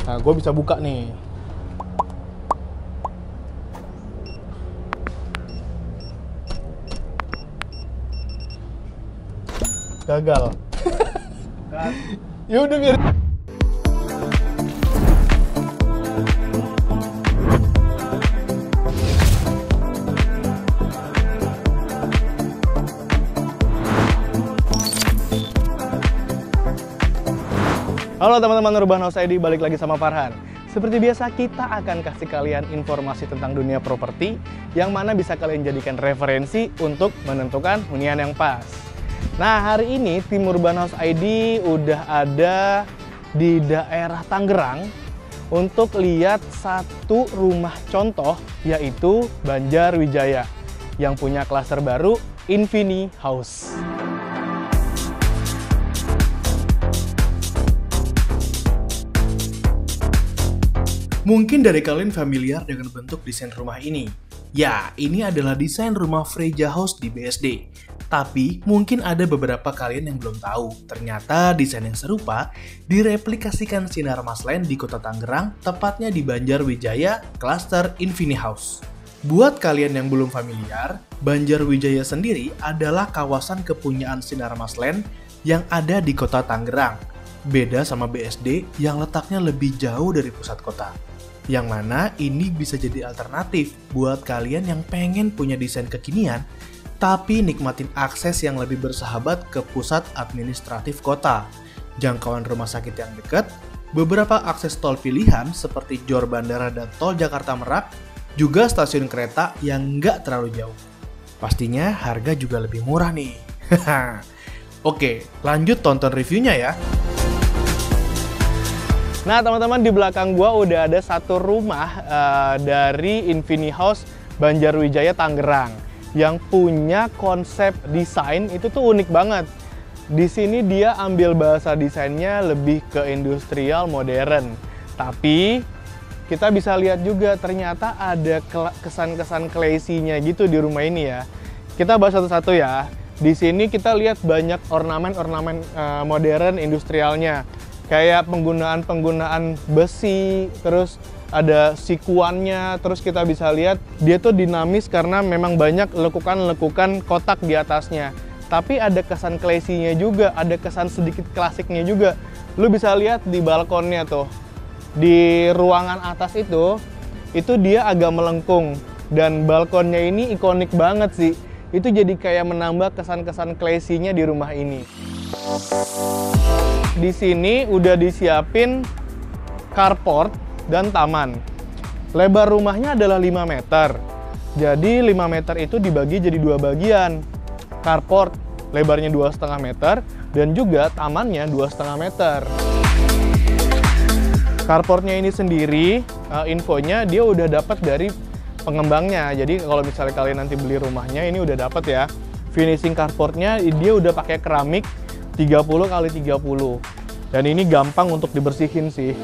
Nah, gue bisa buka nih. Gagal. Ya udah biar. Halo teman-teman Urban House ID, balik lagi sama Farhan. Seperti biasa, kita akan kasih kalian informasi tentang dunia properti yang mana bisa kalian jadikan referensi untuk menentukan hunian yang pas. Nah, hari ini tim Urban House ID udah ada di daerah Tangerang untuk lihat satu rumah contoh, yaitu Banjarwijaya yang punya klaster baru Infini House. Mungkin dari kalian familiar dengan bentuk desain rumah ini. Ya, ini adalah desain rumah Freja House di BSD. Tapi, mungkin ada beberapa kalian yang belum tahu. Ternyata desain yang serupa direplikasikan Sinar Masland di kota Tangerang, tepatnya di Banjarwijaya, klaster Infini House. Buat kalian yang belum familiar, Banjarwijaya sendiri adalah kawasan kepunyaan Sinar Masland yang ada di kota Tangerang. Beda sama BSD yang letaknya lebih jauh dari pusat kota. Yang mana ini bisa jadi alternatif buat kalian yang pengen punya desain kekinian, tapi nikmatin akses yang lebih bersahabat ke pusat administratif kota, jangkauan rumah sakit yang dekat, beberapa akses tol pilihan seperti JOR Bandara dan Tol Jakarta Merak, juga stasiun kereta yang nggak terlalu jauh. Pastinya harga juga lebih murah nih. Oke, lanjut tonton reviewnya ya. Nah teman-teman, di belakang gua udah ada satu rumah dari Infini House Banjarwijaya Tangerang yang punya konsep desain itu tuh unik banget. Di sini dia ambil bahasa desainnya lebih ke industrial modern. Tapi kita bisa lihat juga ternyata ada kesan-kesan classy-nya gitu di rumah ini ya. Kita bahas satu-satu ya. Di sini kita lihat banyak ornamen-ornamen modern industrialnya. Kayak penggunaan besi, terus ada sikuannya, terus kita bisa lihat dia tuh dinamis karena memang banyak lekukan-lekukan kotak di atasnya. Tapi ada kesan classy-nya juga, ada kesan sedikit klasiknya juga. Lu bisa lihat di balkonnya tuh, di ruangan atas itu dia agak melengkung. Dan balkonnya ini ikonik banget sih. Itu jadi kayak menambah kesan-kesan classy-nya di rumah ini. Di sini udah disiapin carport dan taman. Lebar rumahnya adalah 5 meter. Jadi 5 meter itu dibagi jadi 2 bagian. Carport lebarnya 2,5 meter dan juga tamannya 2,5 meter. Carportnya ini sendiri, infonya dia udah dapat dari pengembangnya. Jadi kalau misalnya kalian nanti beli rumahnya, ini udah dapat ya. Finishing carportnya dia udah pakai keramik 30x30. Dan ini gampang untuk dibersihin sih.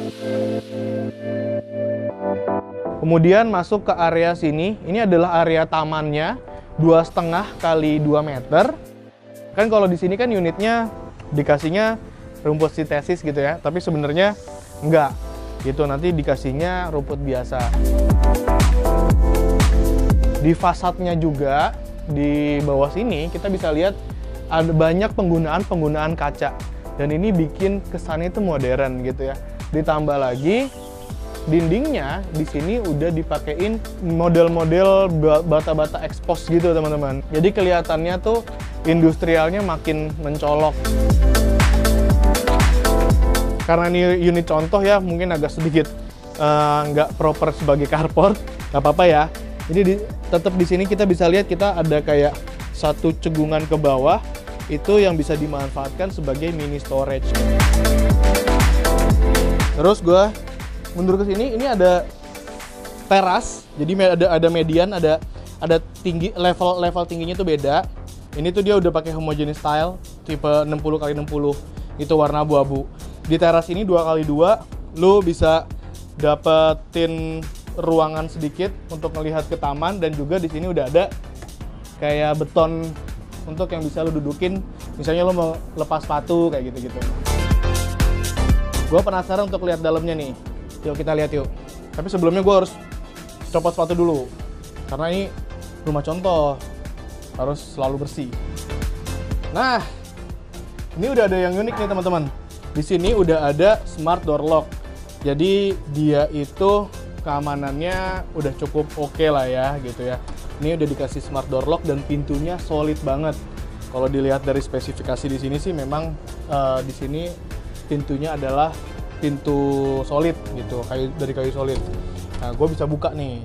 Kemudian masuk ke area sini. Ini adalah area tamannya, 2,5x2 meter. Kan kalau di sini kan unitnya dikasihnya rumput sintesis gitu ya, tapi sebenarnya enggak. Gitu, nanti dikasihnya rumput biasa. Di fasadnya juga, di bawah sini kita bisa lihat ada banyak penggunaan kaca. Dan ini bikin kesannya itu modern gitu ya. Ditambah lagi dindingnya di sini udah dipakein model-model bata-bata expose gitu teman-teman. Jadi kelihatannya tuh industrialnya makin mencolok. Karena ini unit contoh ya, mungkin agak sedikit nggak proper sebagai carport, nggak apa-apa ya. Jadi tetap di sini kita bisa lihat kita ada kayak satu cegungan ke bawah. Itu yang bisa dimanfaatkan sebagai mini storage. Terus gue mundur ke sini, ini ada teras. Jadi ada median, ada tinggi, level tingginya tuh beda. Ini tuh dia udah pakai homogeneous style tipe 60x60. Itu warna abu-abu. Di teras ini 2x2 lu bisa dapetin ruangan sedikit untuk melihat ke taman, dan juga di sini udah ada kayak beton untuk yang bisa lo dudukin, misalnya lo mau lepas sepatu kayak gitu-gitu. Gue penasaran untuk lihat dalamnya nih. Yuk kita lihat yuk. Tapi sebelumnya gue harus copot sepatu dulu. Karena ini rumah contoh, harus selalu bersih. Nah, ini udah ada yang unik nih teman-teman. Di sini udah ada smart door lock. Jadi dia itu keamanannya udah cukup oke lah ya gitu ya. Ini udah dikasih smart door lock dan pintunya solid banget. Kalau dilihat dari spesifikasi di sini sih memang di sini pintunya adalah pintu solid gitu, dari kayu solid. Nah, gue bisa buka nih.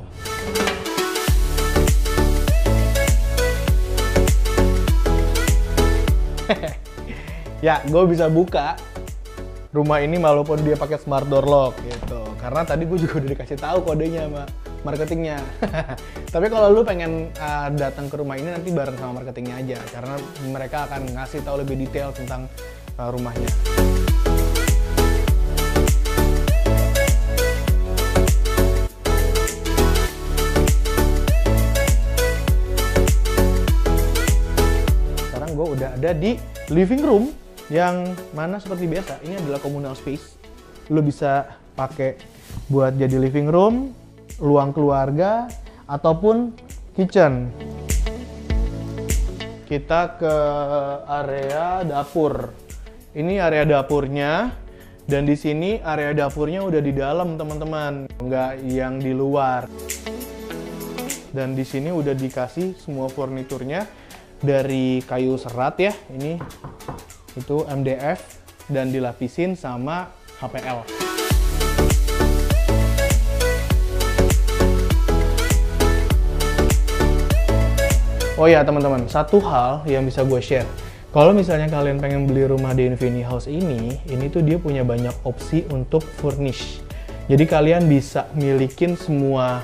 Ya, gue bisa buka rumah ini walaupun dia pakai smart door lock gitu. Karena tadi gue juga udah dikasih tahu kodenya sama marketingnya. Tapi kalau lu pengen datang ke rumah ini nanti bareng sama marketingnya aja, karena mereka akan ngasih tahu lebih detail tentang rumahnya. Sekarang gue udah ada di living room yang mana seperti biasa ini adalah communal space. Lu bisa pakai buat jadi living room, ruang keluarga, ataupun kitchen. Kita ke area dapur. Ini area dapurnya, dan di sini area dapurnya udah di dalam teman-teman, nggak yang di luar. Dan di sini udah dikasih semua furniturnya dari kayu serat ya. Ini itu MDF dan dilapisin sama HPL. Oh ya teman-teman, satu hal yang bisa gue share. Kalau misalnya kalian pengen beli rumah di Infinity House ini tuh dia punya banyak opsi untuk furnish. Jadi kalian bisa milikin semua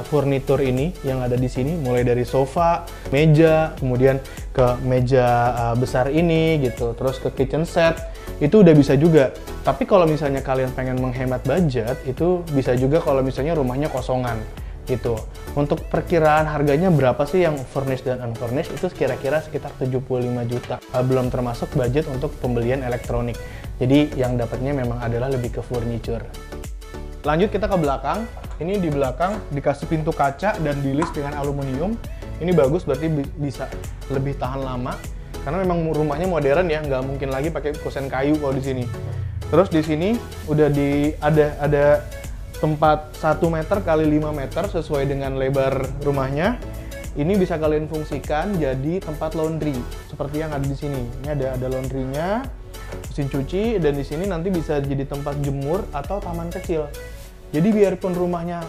furnitur ini yang ada di sini, mulai dari sofa, meja, kemudian ke meja besar ini gitu, terus ke kitchen set, itu udah bisa juga. Tapi kalau misalnya kalian pengen menghemat budget, itu bisa juga kalau misalnya rumahnya kosongan gitu. Untuk perkiraan harganya berapa sih yang furnished dan unfurnished itu kira-kira sekitar 75 juta. Belum termasuk budget untuk pembelian elektronik. Jadi yang dapatnya memang adalah lebih ke furniture. Lanjut kita ke belakang. Ini di belakang dikasih pintu kaca dan dilis dengan aluminium. Ini bagus, berarti bisa lebih tahan lama. Karena memang rumahnya modern ya, nggak mungkin lagi pakai kusen kayu kalau di sini. Terus di sini udah ada tempat 1 meter kali 5 meter sesuai dengan lebar rumahnya. Ini bisa kalian fungsikan jadi tempat laundry seperti yang ada di sini. Ini ada laundrynya, mesin cuci, dan di sini nanti bisa jadi tempat jemur atau taman kecil. Jadi biarpun rumahnya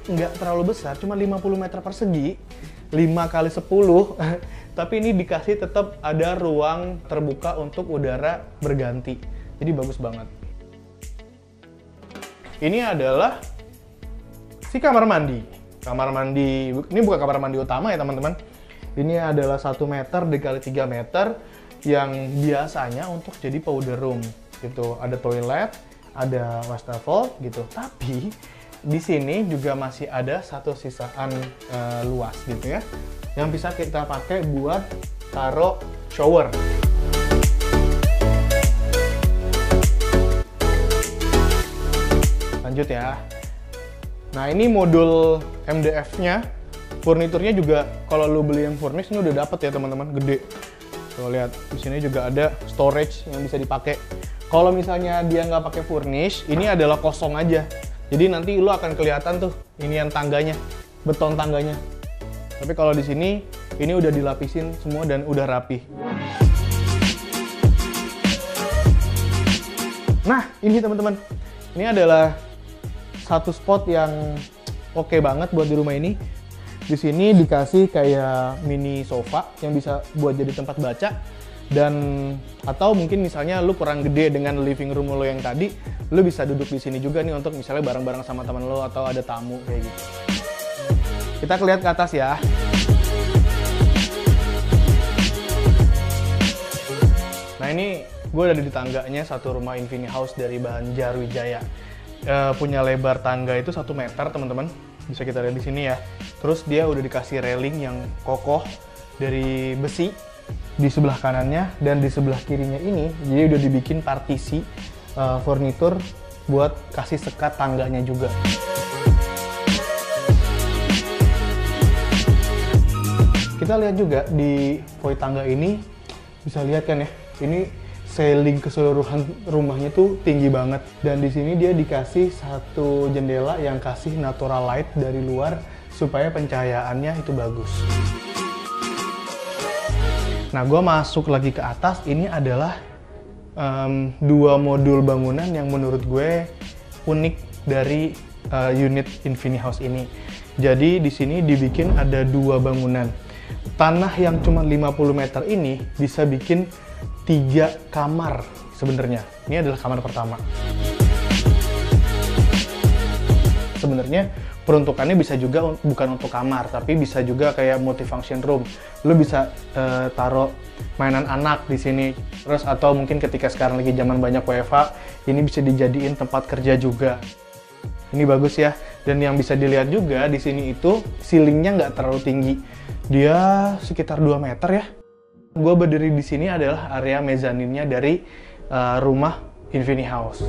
nggak terlalu besar, cuma 50 meter persegi, 5 kali 10, tapi ini dikasih tetap ada ruang terbuka untuk udara berganti. Jadi bagus banget. Ini adalah si kamar mandi. Kamar mandi, ini bukan kamar mandi utama ya teman-teman. Ini adalah 1 meter dikali 3 meter yang biasanya untuk jadi powder room gitu. Ada toilet, ada wastafel gitu. Tapi di sini juga masih ada satu sisaan luas gitu ya, yang bisa kita pakai buat taruh shower. Lanjut ya. Nah ini modul MDF-nya, furniturnya juga kalau lu beli yang furnish ini udah dapet ya teman-teman, gede. Tuh lihat di sini juga ada storage yang bisa dipakai. Kalau misalnya dia nggak pakai furnish, ini adalah kosong aja. Jadi nanti lu akan kelihatan tuh ini yang tangganya, beton tangganya. Tapi kalau di sini ini udah dilapisin semua dan udah rapi. Nah ini teman-teman, ini adalah satu spot yang oke banget buat di rumah ini. Di sini dikasih kayak mini sofa yang bisa buat jadi tempat baca, dan atau mungkin misalnya lu kurang gede dengan living room lo yang tadi, lu bisa duduk di sini juga nih untuk misalnya bareng-bareng sama teman lo atau ada tamu kayak gitu. Kita lihat ke atas ya. Nah ini gue ada di tangganya satu rumah Infinity House dari bahan Jarwijaya. Punya lebar tangga itu 1 meter teman-teman, bisa kita lihat di sini ya. Terus dia udah dikasih railing yang kokoh dari besi di sebelah kanannya, dan di sebelah kirinya ini jadi udah dibikin partisi furnitur buat kasih sekat tangganya juga. Kita lihat juga di void tangga ini, bisa lihat kan ya, ini ceiling keseluruhan rumahnya tuh tinggi banget. Dan di sini dia dikasih satu jendela yang kasih natural light dari luar supaya pencahayaannya itu bagus. Nah, gue masuk lagi ke atas, ini adalah dua modul bangunan yang menurut gue unik dari unit Infinihouse ini. Jadi di sini dibikin ada dua bangunan. Tanah yang cuma 50 meter ini bisa bikin 3 kamar sebenarnya. Ini adalah kamar pertama. Sebenarnya peruntukannya bisa juga bukan untuk kamar, tapi bisa juga kayak multifunction room. Lu bisa taruh mainan anak di sini. Terus atau mungkin ketika sekarang lagi zaman banyak WFH, ini bisa dijadiin tempat kerja juga. Ini bagus ya. Dan yang bisa dilihat juga di sini itu ceilingnya nggak terlalu tinggi. Dia sekitar 2 meter ya. Gue berdiri di sini adalah area mezzaninnya dari rumah Infinihouse.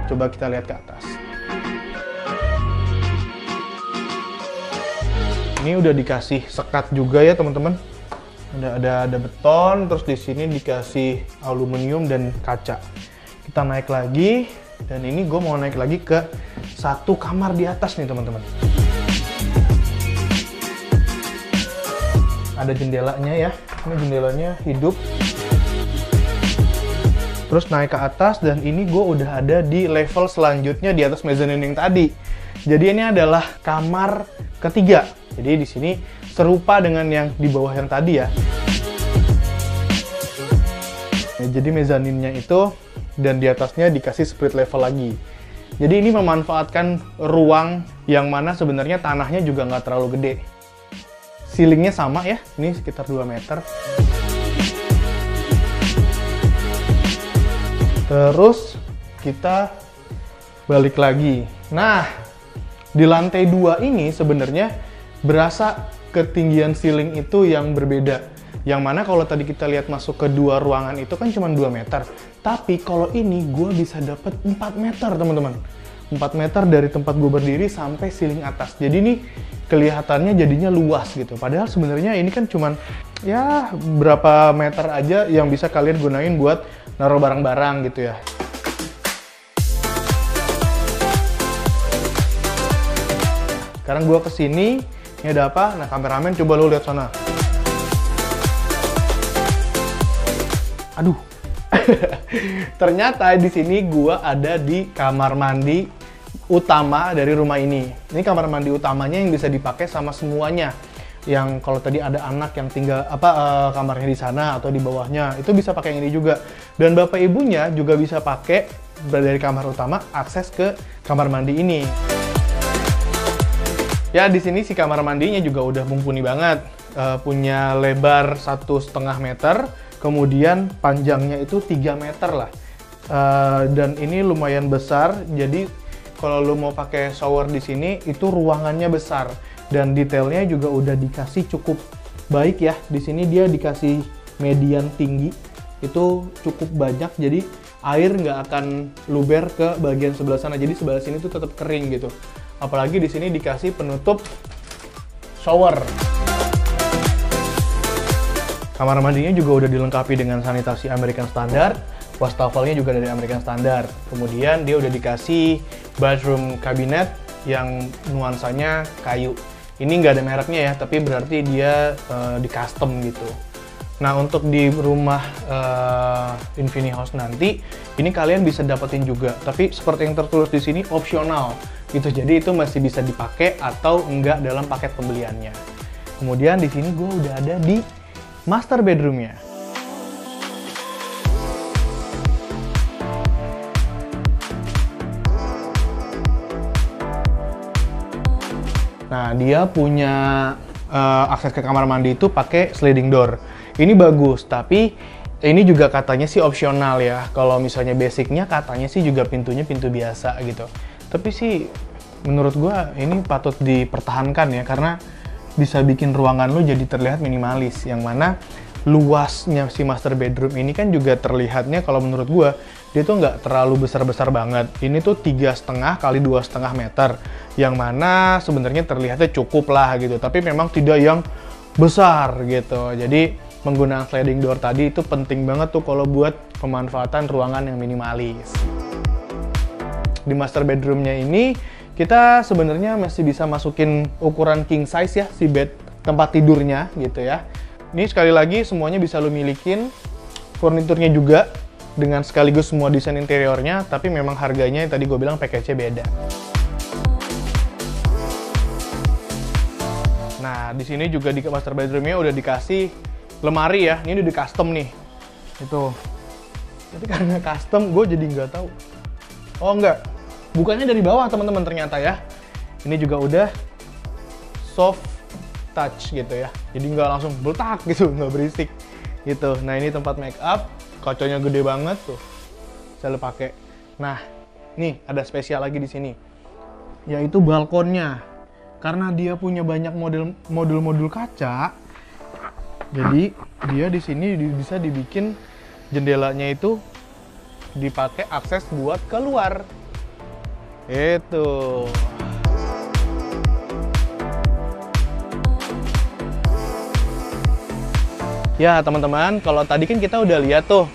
Coba kita lihat ke atas. Ini udah dikasih sekat juga ya teman-teman. Ada beton, terus di sini dikasih aluminium dan kaca. Kita naik lagi, dan ini gue mau naik lagi ke satu kamar di atas nih teman-teman. Ada jendelanya ya, ini jendelanya hidup. Terus naik ke atas, dan ini gue udah ada di level selanjutnya di atas mezzanine yang tadi. Jadi ini adalah kamar ketiga. Jadi di sini serupa dengan yang di bawah yang tadi ya. Jadi mezzaninnya itu, dan di atasnya dikasih split level lagi. Jadi ini memanfaatkan ruang yang mana sebenarnya tanahnya juga nggak terlalu gede. Ceilingnya sama ya, ini sekitar 2 meter. Terus kita balik lagi. Nah, di lantai 2 ini sebenarnya berasa ketinggian ceiling itu yang berbeda. Yang mana kalau tadi kita lihat masuk ke 2 ruangan itu kan cuma 2 meter. Tapi kalau ini gue bisa dapat 4 meter teman-teman. 4 meter dari tempat gue berdiri sampai ceiling atas. Jadi ini kelihatannya jadinya luas gitu. Padahal sebenarnya ini kan cuman ya berapa meter aja yang bisa kalian gunain buat naruh barang-barang gitu ya. Sekarang gue kesini, ini ada apa? Nah, kameramen coba lu lihat sana. Aduh. Ternyata di sini gua ada di kamar mandi utama dari rumah ini. Ini kamar mandi utamanya yang bisa dipakai sama semuanya. Yang kalau tadi ada anak yang tinggal kamarnya di sana atau di bawahnya, itu bisa pakai yang ini juga. Dan bapak ibunya juga bisa pakai dari kamar utama akses ke kamar mandi ini. Ya di sini si kamar mandinya juga udah mumpuni banget. Punya lebar 1,5 meter. Kemudian panjangnya itu 3 meter lah. Dan ini lumayan besar, jadi kalau lo mau pakai shower di sini, itu ruangannya besar. Dan detailnya juga udah dikasih cukup baik ya. Di sini dia dikasih median tinggi, itu cukup banyak, jadi air nggak akan luber ke bagian sebelah sana. Jadi sebelah sini tuh tetap kering gitu. Apalagi di sini dikasih penutup shower. Kamar mandinya juga udah dilengkapi dengan sanitasi American Standard, wastafelnya juga dari American Standard. Kemudian dia udah dikasih bathroom cabinet yang nuansanya kayu. Ini nggak ada mereknya ya, tapi berarti dia di custom gitu. Nah untuk di rumah Infinihouse nanti, ini kalian bisa dapetin juga. Tapi seperti yang tertulis di sini opsional gitu. Jadi itu masih bisa dipakai atau enggak dalam paket pembeliannya. Kemudian di sini gue udah ada di master bedroomnya. Nah, dia punya akses ke kamar mandi itu pakai sliding door. Ini bagus, tapi ini juga katanya sih opsional ya. Kalau misalnya basicnya katanya sih juga pintunya pintu biasa gitu. Tapi sih menurut gua ini patut dipertahankan ya, karena bisa bikin ruangan lu jadi terlihat minimalis, yang mana luasnya si master bedroom ini kan juga terlihatnya kalau menurut gua dia tuh nggak terlalu besar-besar banget. Ini tuh 3,5 kali 2,5 meter, yang mana sebenarnya terlihatnya cukup lah gitu, tapi memang tidak yang besar gitu. Jadi penggunaan sliding door tadi itu penting banget tuh kalau buat pemanfaatan ruangan yang minimalis. Di master bedroomnya ini kita sebenarnya masih bisa masukin ukuran king size ya si bed tempat tidurnya gitu ya. Ini sekali lagi semuanya bisa lo milikin, furniturnya juga dengan sekaligus semua desain interiornya, tapi memang harganya yang tadi gue bilang package-nya beda. Nah, di sini juga di master bedroom-nya udah dikasih lemari ya. Ini udah di custom nih. Itu. Tapi karena custom, gue jadi nggak tahu. Oh enggak, bukannya dari bawah teman-teman ternyata ya. Ini juga udah soft touch gitu ya, jadi nggak langsung beletak gitu, nggak berisik gitu. Nah ini tempat make up, kacanya gede banget tuh, bisa lo pakai. Nah nih ada spesial lagi di sini, yaitu balkonnya. Karena dia punya banyak modul kaca, jadi dia di sini bisa dibikin jendelanya itu dipakai akses buat keluar. Itu. Ya teman-teman, kalau tadi kan kita udah lihat tuh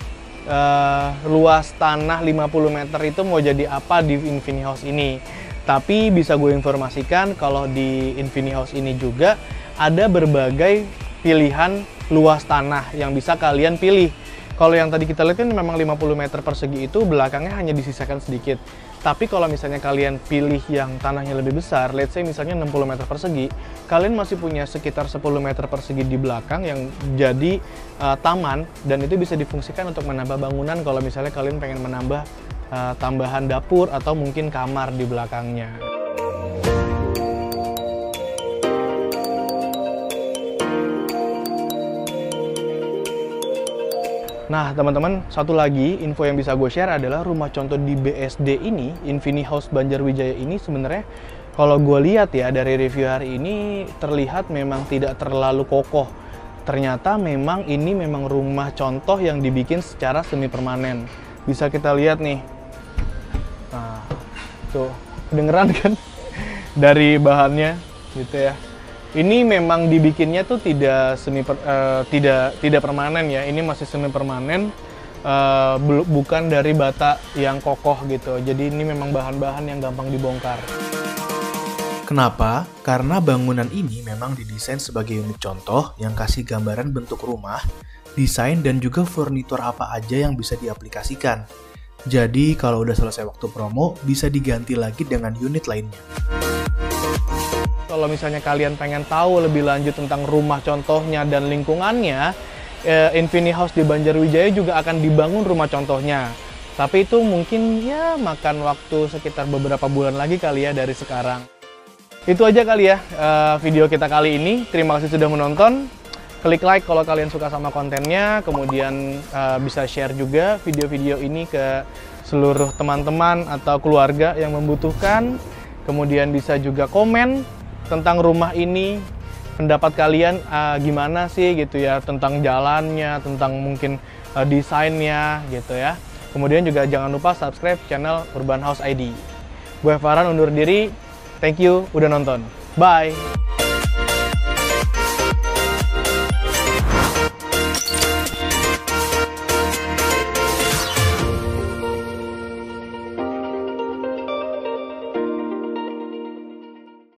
luas tanah 50 meter itu mau jadi apa di Infinity House ini. Tapi bisa gue informasikan kalau di Infinity House ini juga ada berbagai pilihan luas tanah yang bisa kalian pilih. Kalau yang tadi kita lihat kan memang 50 meter persegi itu belakangnya hanya disisakan sedikit. Tapi kalau misalnya kalian pilih yang tanahnya lebih besar, let's say misalnya 60 meter persegi, kalian masih punya sekitar 10 meter persegi di belakang yang jadi taman, dan itu bisa difungsikan untuk menambah bangunan kalau misalnya kalian pengen menambah tambahan dapur atau mungkin kamar di belakangnya. Nah teman-teman, satu lagi info yang bisa gue share adalah rumah contoh di BSD ini, Infinity House Banjarwijaya ini sebenarnya kalau gue lihat ya dari review hari ini terlihat memang tidak terlalu kokoh. Ternyata memang ini memang rumah contoh yang dibikin secara semi permanen. Bisa kita lihat nih. Nah, tuh kedengeran kan dari bahannya gitu ya. Ini memang dibikinnya tuh tidak permanen ya. Ini masih semi permanen, bukan dari bata yang kokoh gitu. Jadi ini memang bahan-bahan yang gampang dibongkar. Kenapa? Karena bangunan ini memang didesain sebagai unit contoh yang kasih gambaran bentuk rumah, desain dan juga furnitur apa aja yang bisa diaplikasikan. Jadi kalau udah selesai waktu promo, bisa diganti lagi dengan unit lainnya. Kalau misalnya kalian pengen tahu lebih lanjut tentang rumah contohnya dan lingkungannya, Infinity House di Banjarwijaya juga akan dibangun rumah contohnya. Tapi itu mungkin ya makan waktu sekitar beberapa bulan lagi kali ya dari sekarang. Itu aja kali ya video kita kali ini. Terima kasih sudah menonton. Klik like kalau kalian suka sama kontennya, kemudian bisa share juga video-video ini ke seluruh teman-teman atau keluarga yang membutuhkan. Kemudian bisa juga komen tentang rumah ini, pendapat kalian gimana sih gitu ya, tentang jalannya, tentang mungkin desainnya gitu ya. Kemudian juga jangan lupa subscribe channel Urban House ID. Gue Farhan undur diri, thank you udah nonton, bye!